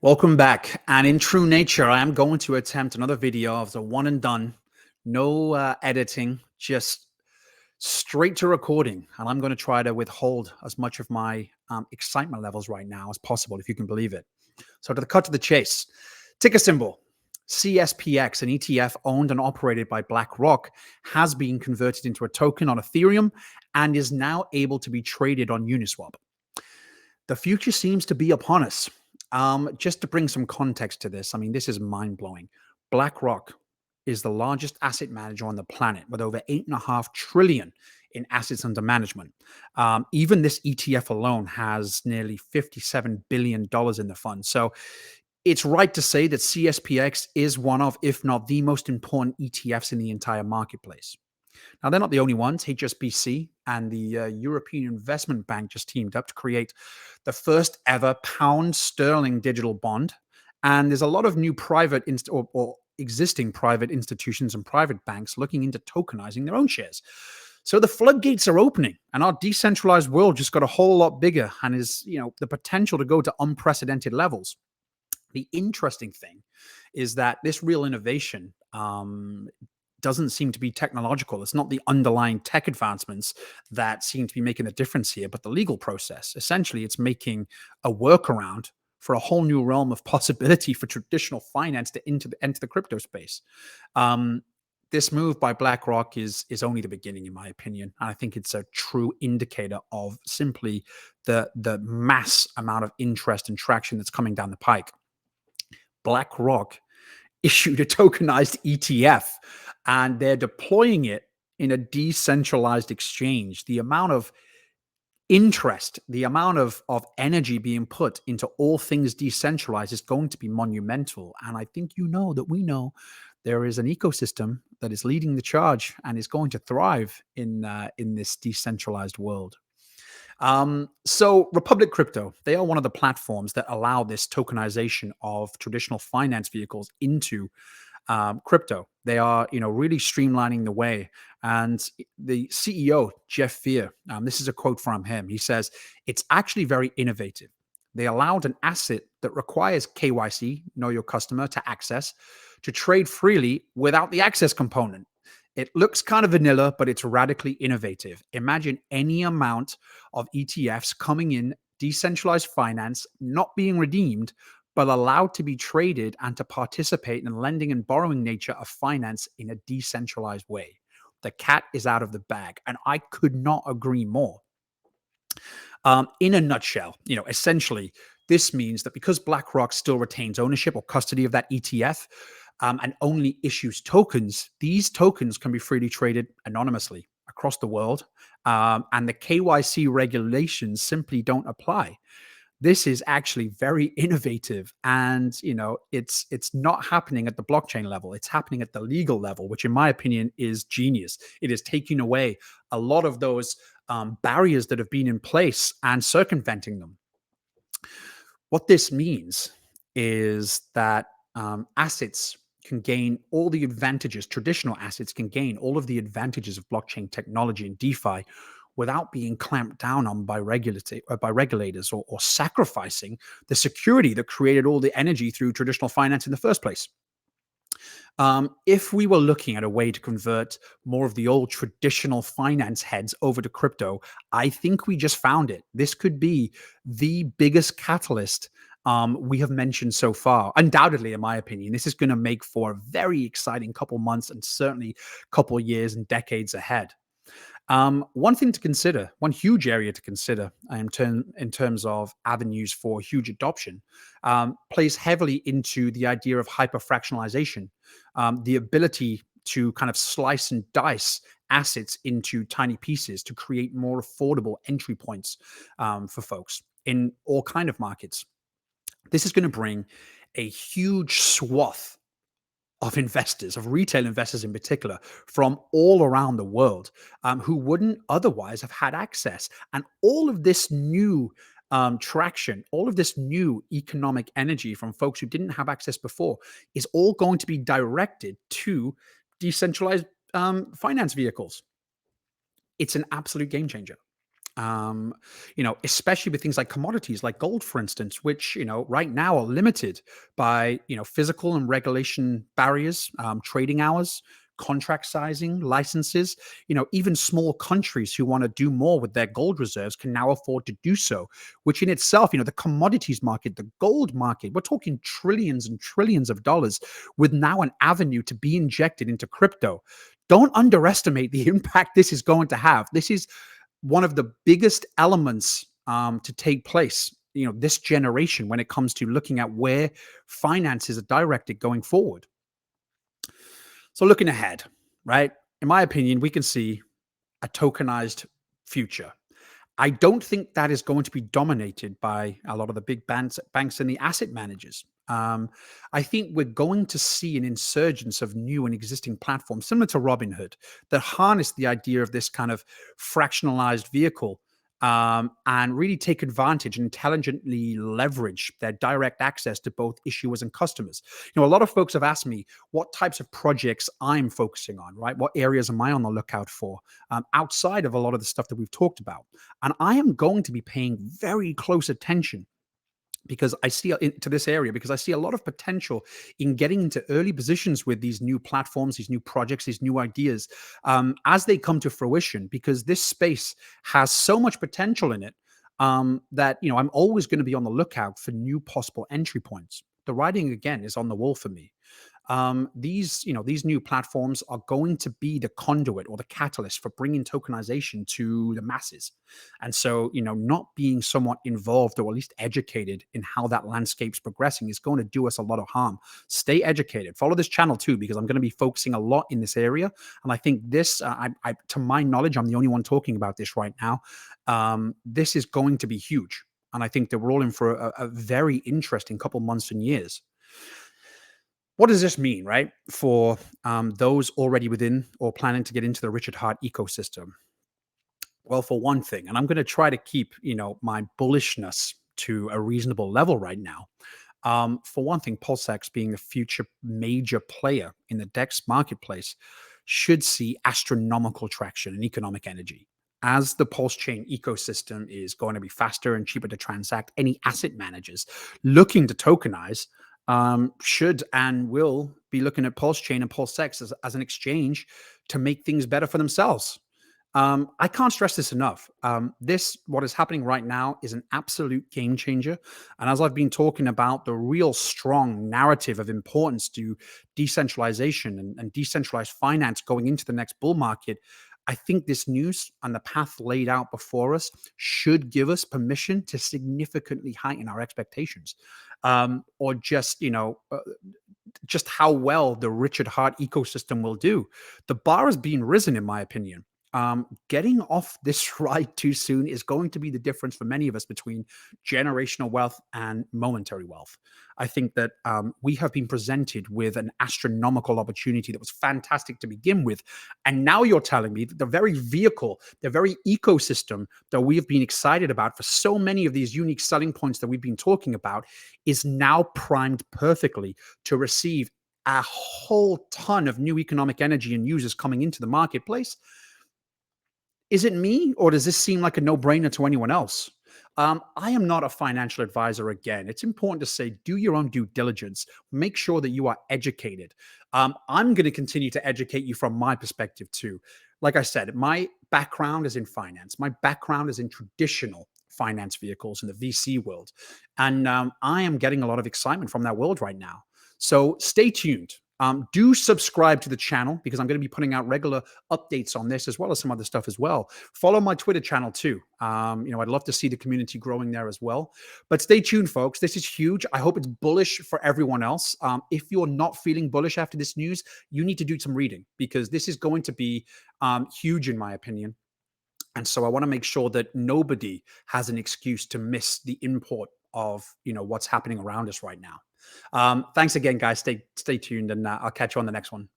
Welcome back. And in true nature, I am going to attempt another video of the one and done, no editing, just straight to recording. And I'm going to try to withhold as much of my excitement levels right now as possible, if you can believe it. So to the cut to the chase, ticker symbol CSPX, an ETF owned and operated by BlackRock, has been converted into a token on Ethereum and is now able to be traded on Uniswap. The future seems to be upon us. Just to bring some context to this, I mean, this is mind blowing. BlackRock is the largest asset manager on the planet with over 8.5 trillion in assets under management. Even this ETF alone has nearly $57 billion in the fund. So it's right to say that CSPX is one of, if not the most important ETFs in the entire marketplace. Now, they're not the only ones. HSBC and the European Investment Bank just teamed up to create the first ever pound sterling digital bond. And there's a lot of new private or existing private institutions and private banks looking into tokenizing their own shares. So the floodgates are opening, and our decentralized world just got a whole lot bigger and is, the potential to go to unprecedented levels. The interesting thing is that this real innovation doesn't seem to be technological. It's not the underlying tech advancements that seem to be making a difference here, but the legal process. Essentially, it's making a workaround for a whole new realm of possibility for traditional finance to enter the crypto space. This move by BlackRock is only the beginning, in my opinion. And I think it's a true indicator of simply the mass amount of interest and traction that's coming down the pike. BlackRock issued a tokenized ETF, and they're deploying it in a decentralized exchange. The amount of interest, the amount of energy being put into all things decentralized is going to be monumental. And I think that we know there is an ecosystem that is leading the charge and is going to thrive in this decentralized world. So Republic Crypto, they are one of the platforms that allow this tokenization of traditional finance vehicles into crypto. They are, really streamlining the way. And the CEO, Jeff Fear, this is a quote from him. He says, "It's actually very innovative. They allowed an asset that requires KYC, know your customer, to access, to trade freely without the access component. It looks kind of vanilla, but it's radically innovative. Imagine any amount of ETFs coming in, decentralized finance, not being redeemed, but allowed to be traded and to participate in the lending and borrowing nature of finance in a decentralized way. The cat is out of the bag." And I could not agree more. In a nutshell, essentially, this means that because BlackRock still retains ownership or custody of that ETF, and only issues tokens, these tokens can be freely traded anonymously across the world. And the KYC regulations simply don't apply. This is actually very innovative, and it's not happening at the blockchain level. It's happening at the legal level, which in my opinion is genius. It is taking away a lot of those barriers that have been in place and circumventing them. What this means is that assets can gain all the advantages, traditional assets can gain all of the advantages of blockchain technology and DeFi without being clamped down on by regulators or sacrificing the security that created all the energy through traditional finance in the first place. If we were looking at a way to convert more of the old traditional finance heads over to crypto, I think we just found it. This could be the biggest catalyst we have mentioned so far. Undoubtedly, in my opinion, this is going to make for a very exciting couple months and certainly couple years and decades ahead. One thing to consider, one huge area to consider in terms of avenues for huge adoption, plays heavily into the idea of hyperfractionalization, the ability to kind of slice and dice assets into tiny pieces to create more affordable entry points for folks in all kind of markets. This is going to bring a huge swath of investors, of retail investors in particular, from all around the world, who wouldn't otherwise have had access. And all of this new traction, all of this new economic energy from folks who didn't have access before is all going to be directed to decentralized finance vehicles. It's an absolute game changer. Um, especially with things like commodities, like gold, for instance, which right now are limited by physical and regulation barriers, trading hours, contract sizing, licenses. Even small countries who want to do more with their gold reserves can now afford to do so. Which in itself, the commodities market, the gold market, we're talking trillions and trillions of dollars, with now an avenue to be injected into crypto. Don't underestimate the impact this is going to have. This is one of the biggest elements to take place, this generation, when it comes to looking at where finances are directed going forward. So looking ahead, right? In my opinion, we can see a tokenized future. I don't think that is going to be dominated by a lot of the big banks and the asset managers. I think we're going to see an insurgence of new and existing platforms, similar to Robinhood, that harness the idea of this kind of fractionalized vehicle, and really take advantage and intelligently leverage their direct access to both issuers and customers. A lot of folks have asked me what types of projects I'm focusing on, right? What areas am I on the lookout for, outside of a lot of the stuff that we've talked about? And I am going to be paying very close attention because I see into this area, because I see a lot of potential in getting into early positions with these new platforms, these new projects, these new ideas, as they come to fruition. Because this space has so much potential in it, that I'm always going to be on the lookout for new possible entry points. The writing again is on the wall for me. These new platforms are going to be the conduit or the catalyst for bringing tokenization to the masses. And so, not being somewhat involved or at least educated in how that landscape's progressing is going to do us a lot of harm. Stay educated. Follow this channel too, because I'm going to be focusing a lot in this area. And I think this, to my knowledge, I'm the only one talking about this right now. This is going to be huge. And I think that we're all in for a very interesting couple months and years. What does this mean, right, for those already within or planning to get into the Richard Hart ecosystem? Well, for one thing, and I'm going to try to keep my bullishness to a reasonable level right now. For one thing, PulseX being a future major player in the DEX marketplace should see astronomical traction and economic energy. As the Pulse chain ecosystem is going to be faster and cheaper to transact, any asset managers looking to tokenize should and will be looking at Pulse chain and PulseX as an exchange to make things better for themselves. I can't stress this enough. What is happening right now is an absolute game changer. And as I've been talking about the real strong narrative of importance to decentralization and decentralized finance going into the next bull market, I think this news and the path laid out before us should give us permission to significantly heighten our expectations, or just how well the Richard Hart ecosystem will do. The bar has been risen, in my opinion. Getting off this ride too soon is going to be the difference for many of us between generational wealth and momentary wealth. I think that we have been presented with an astronomical opportunity that was fantastic to begin with. And now you're telling me that the very vehicle, the very ecosystem that we have been excited about for so many of these unique selling points that we've been talking about is now primed perfectly to receive a whole ton of new economic energy and users coming into the marketplace. Is it me, or does this seem like a no-brainer to anyone else? I am not a financial advisor again. It's important to say, do your own due diligence. Make sure that you are educated. I'm going to continue to educate you from my perspective too. Like I said, my background is in finance. My background is in traditional finance vehicles in the VC world. And I am getting a lot of excitement from that world right now. So stay tuned. Do subscribe to the channel because I'm going to be putting out regular updates on this as well as some other stuff as well. Follow my Twitter channel too. I'd love to see the community growing there as well. But stay tuned, folks. This is huge. I hope it's bullish for everyone else. If you're not feeling bullish after this news, you need to do some reading because this is going to be huge in my opinion. And so I want to make sure that nobody has an excuse to miss the import of what's happening around us right now. Thanks again, guys. Stay tuned, and I'll catch you on the next one.